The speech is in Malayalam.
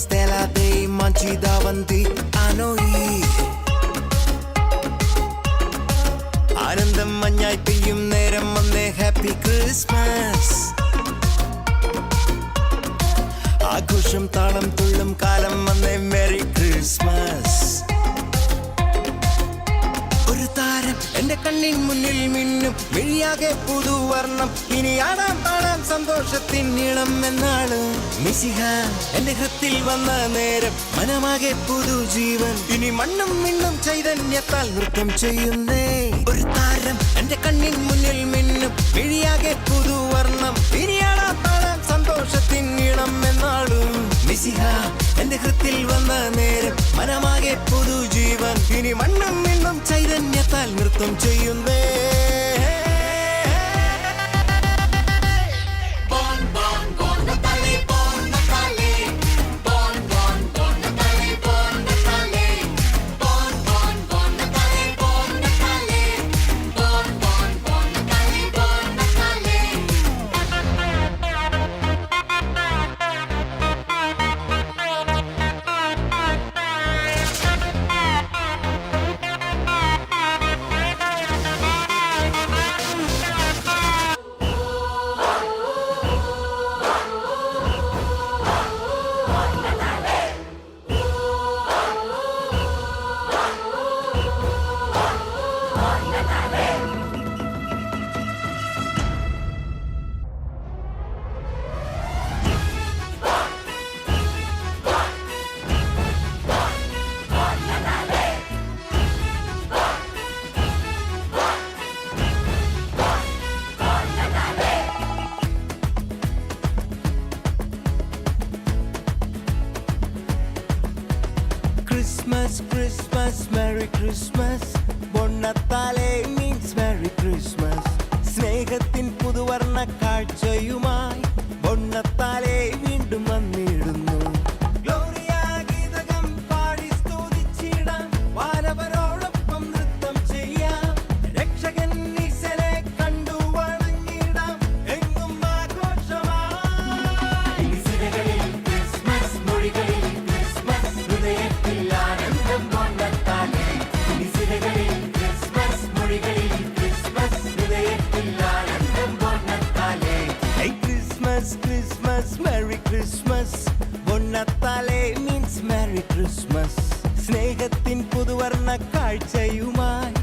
Stella dei mangi davanti a noi. ആനന്ദം മഞ്ഞായി പെയ്യും നേരം വന്നേ ഹാപ്പി ക്രിസ്മസ്. ആഘോഷം താളം തുള്ളും കാലം വന്നേ മെറി ക്രിസ്മസ്. ഒരു താരം എന്റെ കണ്ണിൻ മുന്നിൽ മിന്നും മിഴിയാകെ പുതുവർണ്ണം. ഇനി ആടാം പാടാം സന്തോഷത്തിൻ നീളം എന്നാണ്. മിശിഹ എന്റെ ഹൃത്തിൽ വന്ന നേരം മനമാകെ പുതുജീവൻ. ഇനി മണ്ണും മിണ്ണും ചൈതന്യത്താൽ നൃത്തം ചെയ്യുന്നേ. ഒരു താരം എന്റെ കണ്ണിൻ മുന്നിൽ മിന്നും മിഴിയാകെ പുതുവർണ്ണം. ഇനി ആടാം പാടാം സന്തോഷത്തിൻ നീളം എന്നാണ്. മിശിഹ എന്റെ ഹൃത്തിൽ വന്ന നേരം മനമാകെ പുതുജീവൻ. ഇനി മണ്ണും മിണ്ണും ചൈതന്യത്താൽ നൃത്തം ചെയ്യുന്നേ. Christmas, Christmas, Merry Christmas. Bonnatale means Merry Christmas. സ്നേഹത്തിൻ പുതുവർണ്ണ കാഴ്ചയുമായി ബൊണ്ണത്താലെ വീണ്ടും വന്നിടുന്നു. ഗ്ലോറിയ ഗീതകം പാടി സ്തുതിച്ചിടാം. വാനവരോടൊപ്പം നൃത്തം ചെയ്യാം. രക്ഷകൻ ഈശനെ കണ്ടു വണങ്ങിടാം. എങ്ങും ആഘോഷമായി. ക്രിസ്മസ് മൊഴികളിൽ ക്രിസ്മസ് ഹൃദയത്തിൽ ആനന്ദം ബൊണ്ണത്താലെ. ക്രിസ്മസ് മൊഴികളിൽ ക്രിസ്മസ് ഹൃദയത്തിൽ ആനന്ദം ബൊണ്ണത്താലെ. Christmas, Christmas, Merry Christmas. ബൊണ്ണത്താലെ means Merry Christmas. സ്നേഹത്തിൻ പുതുവർണ്ണ കാഴ്ചയുമായി